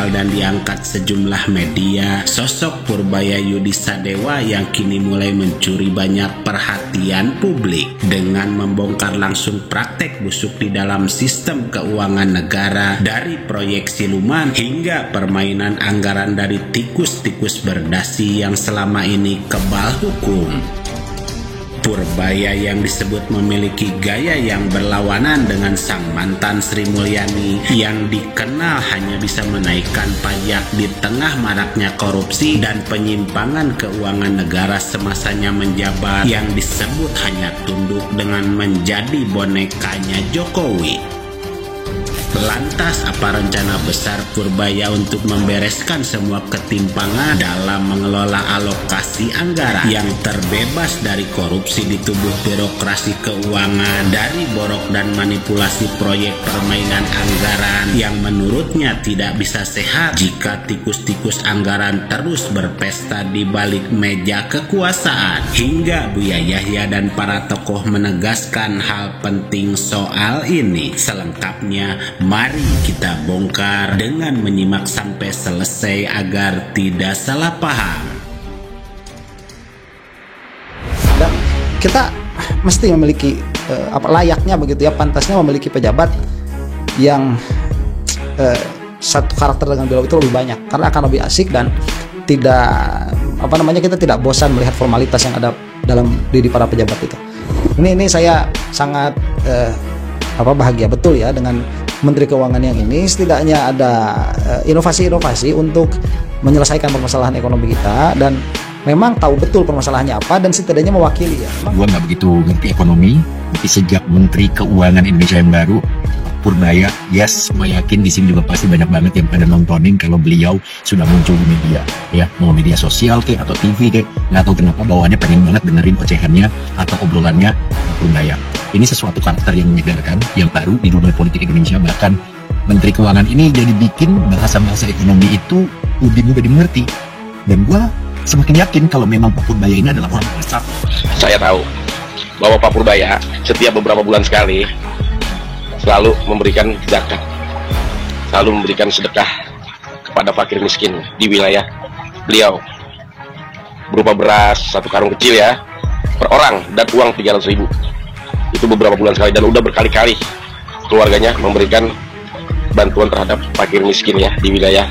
viral dan diangkat sejumlah media, sosok Purbaya Yudi Sadewa yang kini mulai mencuri banyak perhatian publik dengan membongkar langsung praktek busuk di dalam sistem keuangan negara, dari proyek siluman hingga permainan anggaran dari tikus-tikus berdasi yang selama ini kebal hukum. Purbaya yang disebut memiliki gaya yang berlawanan dengan sang mantan Sri Mulyani yang dikenal hanya bisa menaikkan pajak di tengah maraknya korupsi dan penyimpangan keuangan negara semasanya menjabat, yang disebut hanya tunduk dengan menjadi bonekanya Jokowi. Lantas apa rencana besar Purbaya untuk membereskan semua ketimpangan dalam mengelola alokasi anggaran yang terbebas dari korupsi di tubuh birokrasi keuangan, dari borok dan manipulasi proyek permainan anggaran yang menurutnya tidak bisa sehat jika tikus-tikus anggaran terus berpesta di balik meja kekuasaan, hingga Buya Yahya dan para tokoh menegaskan hal penting soal ini. Selengkapnya mari kita bongkar dengan menyimak sampai selesai agar tidak salah paham. Dan kita mesti memiliki layaknya begitu ya, pantasnya memiliki pejabat yang satu karakter dengan beliau itu lebih banyak, karena akan lebih asik dan tidak kita tidak bosan melihat formalitas yang ada dalam diri para pejabat itu. Ini saya sangat bahagia betul ya dengan Menteri Keuangan yang ini. Setidaknya ada inovasi-inovasi untuk menyelesaikan permasalahan ekonomi kita, dan memang tahu betul permasalahannya apa dan setidaknya mewakili ya. Gua nggak begitu ngerti ekonomi, tapi sejak Menteri Keuangan Indonesia yang baru, Purbaya, yes, gue yakin di sini juga pasti banyak banget yang pada nontonin kalau beliau sudah muncul di media, ya, mau media sosial kayak atau TV kayak, nggak tahu kenapa bawaannya pengen banget dengerin ocehannya atau obrolannya Purbaya. Ini sesuatu karakter yang menyegarkan, yang baru di dunia politik Indonesia. Bahkan Menteri Keuangan ini jadi bikin bahasa-bahasa ekonomi itu lebih mudah dimengerti. Dan gue semakin yakin kalau memang Pak Purbaya ini adalah orang besar. Saya tahu bahwa Pak Purbaya setiap beberapa bulan sekali selalu memberikan zakat, selalu memberikan sedekah kepada fakir miskin di wilayah beliau, berupa beras 1 karung kecil ya per orang dan uang 300.000. Itu beberapa bulan sekali, dan udah berkali-kali keluarganya memberikan bantuan terhadap fakir miskin ya di wilayah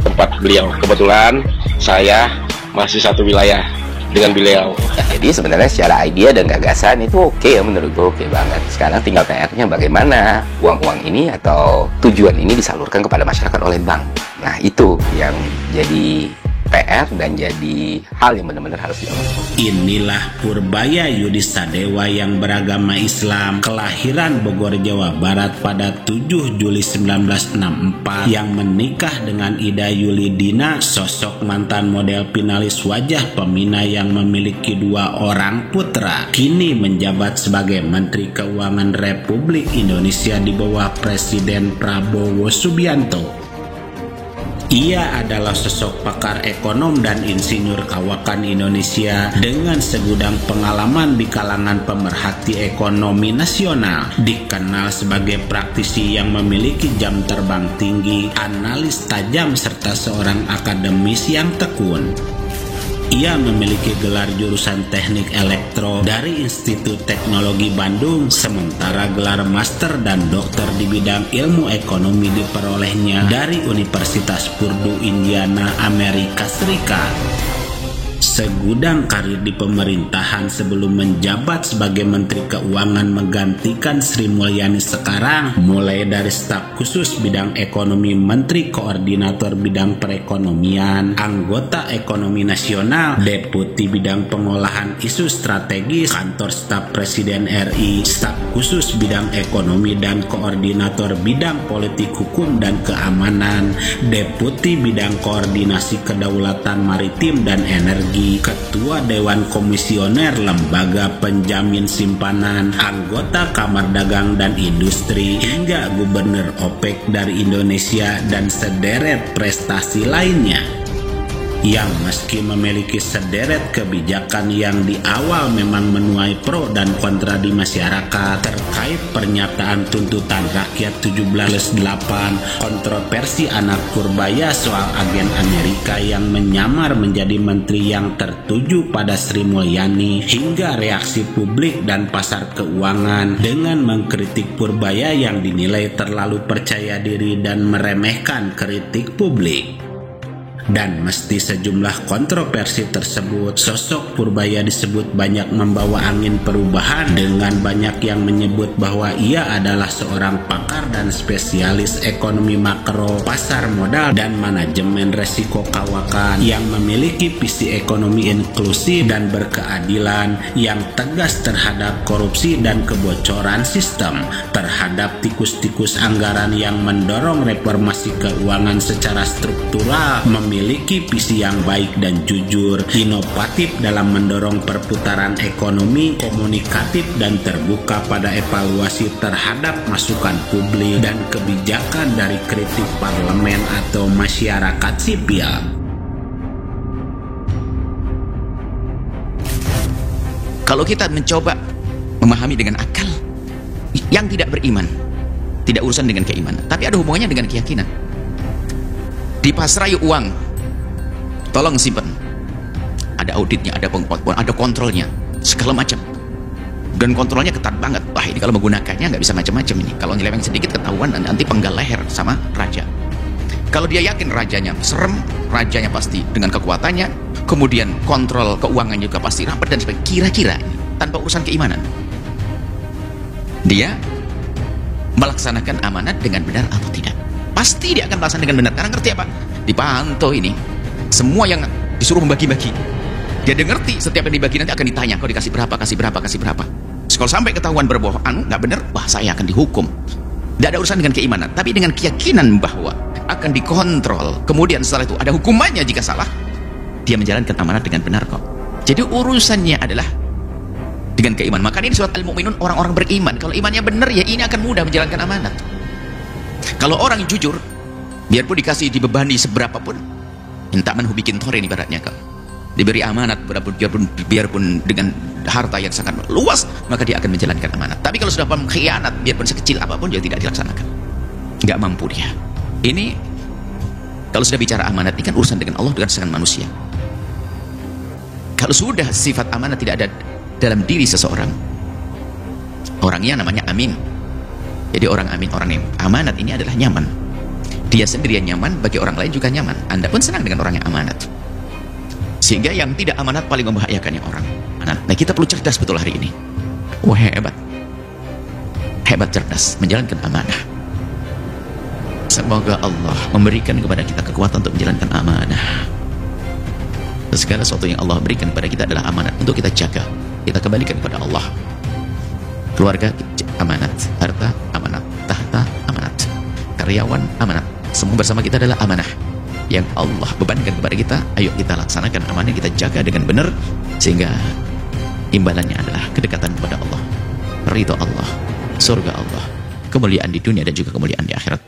tempat beliau. Kebetulan saya masih satu wilayah dengan beliau. Jadi sebenarnya secara ide dan gagasan itu oke ya, menurut gue oke banget. Sekarang tinggal PR-nya bagaimana uang-uang ini atau tujuan ini disalurkan kepada masyarakat oleh bank. Nah itu yang jadi PR dan jadi hal yang benar-benar harus dilakukan. Inilah Purbaya Yudi Sadewa yang beragama Islam, kelahiran Bogor, Jawa Barat pada 7 Juli 1964, yang menikah dengan Ida Yulidina, sosok mantan model finalis wajah Pemina yang memiliki 2 orang putra. Kini menjabat sebagai Menteri Keuangan Republik Indonesia di bawah Presiden Prabowo Subianto. Ia adalah sosok pakar ekonom dan insinyur kawakan Indonesia dengan segudang pengalaman di kalangan pemerhati ekonomi nasional. Dikenal sebagai praktisi yang memiliki jam terbang tinggi, analis tajam, serta seorang akademis yang tekun. Ia memiliki gelar jurusan Teknik Elektro dari Institut Teknologi Bandung, sementara gelar master dan dokter di bidang ilmu ekonomi diperolehnya dari Universitas Purdue, Indiana, Amerika Serikat. Segudang karir di pemerintahan sebelum menjabat sebagai Menteri Keuangan menggantikan Sri Mulyani sekarang, mulai dari staf khusus bidang ekonomi Menteri Koordinator Bidang Perekonomian, anggota Ekonomi Nasional, Deputi Bidang Pengolahan Isu Strategis, Kantor Staf Presiden RI, staf khusus bidang ekonomi dan Koordinator Bidang Politik Hukum dan Keamanan, Deputi Bidang Koordinasi Kedaulatan Maritim dan Energi, Ketua Dewan Komisioner Lembaga Penjamin Simpanan, anggota Kamar Dagang dan Industri, hingga Gubernur OPEC dari Indonesia dan sederet prestasi lainnya. yang meski memiliki sederet kebijakan yang di awal memang menuai pro dan kontra di masyarakat terkait pernyataan tuntutan rakyat 17+8, kontroversi anak Purbaya soal agen Amerika yang menyamar menjadi menteri yang tertuju pada Sri Mulyani, hingga reaksi publik dan pasar keuangan dengan mengkritik Purbaya yang dinilai terlalu percaya diri dan meremehkan kritik publik. Dan mesti sejumlah kontroversi tersebut, sosok Purbaya disebut banyak membawa angin perubahan, dengan banyak yang menyebut bahwa ia adalah seorang pakar dan spesialis ekonomi makro, pasar modal, dan manajemen resiko kawakan yang memiliki visi ekonomi inklusif dan berkeadilan, yang tegas terhadap korupsi dan kebocoran sistem, terhadap tikus-tikus anggaran yang mendorong reformasi keuangan secara struktural, memiliki visi yang baik dan jujur, inovatif dalam mendorong perputaran ekonomi, komunikatif dan terbuka pada evaluasi terhadap masukan publik dan kebijakan dari kritik parlemen atau masyarakat sipil. Kalau kita mencoba memahami dengan akal, yang tidak beriman tidak urusan dengan keimanan, tapi ada hubungannya dengan keyakinan. Dipasrai uang, tolong simpan, ada auditnya, ada penguatan, ada kontrolnya, segala macam, dan kontrolnya ketat banget. Wah, ini kalau menggunakannya nggak bisa macam-macam ini. Kalau nyeleweng sedikit ketahuan, nanti penggal leher sama raja. Kalau dia yakin rajanya serem, rajanya pasti dengan kekuatannya, kemudian kontrol keuangan juga pasti rapat dan sebagainya, kira-kira tanpa urusan keimanan, dia melaksanakan amanat dengan benar atau tidak? Pasti dia akan melaksanakan dengan benar, karena ngerti apa? Dipantau ini. Semua yang disuruh membagi-bagi, dia ngerti setiap yang dibagi nanti akan ditanya, kau dikasih berapa, kasih berapa, kasih berapa. Kalau sampai ketahuan berbohong, nggak benar, wah saya akan dihukum. Tidak ada urusan dengan keimanan, tapi dengan keyakinan bahwa akan dikontrol. Kemudian setelah itu ada hukumannya jika salah, dia menjalankan amanat dengan benar kok. Jadi urusannya adalah dengan keimanan. Makanya ini surat Al-Mu'minun, orang-orang beriman. Kalau imannya benar, ya ini akan mudah menjalankan amanat. Kalau orang jujur, biarpun dikasih dibebani seberapapun, minta manhu bikin toren ibaratnya, kau diberi amanat biarpun dengan harta yang sangat luas, maka dia akan menjalankan amanat. Tapi kalau sudah mengkhianat, biarpun sekecil apapun, dia tidak dilaksanakan, nggak mampu dia. Ini kalau sudah bicara amanat, ini kan urusan dengan Allah, dengan manusia. Kalau sudah sifat amanat tidak ada dalam diri seseorang, orangnya namanya amin. Jadi orang amin, orang yang amanat ini adalah nyaman. Dia sendiri yang nyaman, bagi orang lain juga nyaman. Anda pun senang dengan orang yang amanat. Sehingga yang tidak amanat paling membahayakannya orang amanat. Nah, kita perlu cerdas betul hari ini. Wah, hebat. Hebat cerdas menjalankan amanah. Semoga Allah memberikan kepada kita kekuatan untuk menjalankan amanah. Segala sesuatu yang Allah berikan kepada kita adalah amanat untuk kita jaga. Kita kembalikan kepada Allah. Keluarga amanat, harta amanat, tahta amanat, karyawan amanat. Semua bersama kita adalah amanah yang Allah bebankan kepada kita. Ayo kita laksanakan amanah, kita jaga dengan benar, sehingga imbalannya adalah kedekatan kepada Allah, ridho Allah, surga Allah, kemuliaan di dunia dan juga kemuliaan di akhirat.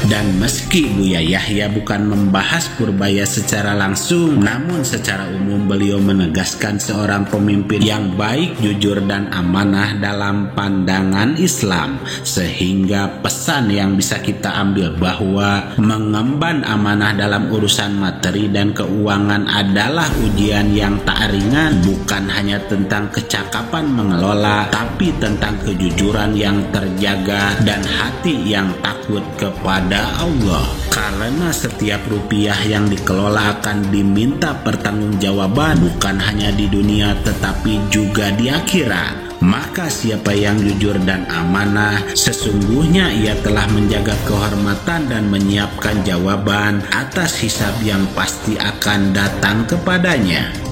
Dan meski Buya Yahya bukan membahas Purbaya secara langsung, namun secara umum beliau menegaskan seorang pemimpin yang baik, jujur, dan amanah dalam pandangan Islam. Sehingga pesan yang bisa kita ambil bahwa mengemban amanah dalam urusan materi dan keuangan adalah ujian yang tak ringan, bukan hanya tentang kecakapan mengelola, tapi tentang kejujuran yang terjaga dan hati yang takut kepada Allah. Karena setiap rupiah yang dikelola akan diminta pertanggungjawaban, bukan hanya di dunia tetapi juga di akhirat. Maka siapa yang jujur dan amanah, sesungguhnya ia telah menjaga kehormatan dan menyiapkan jawaban atas hisab yang pasti akan datang kepadanya.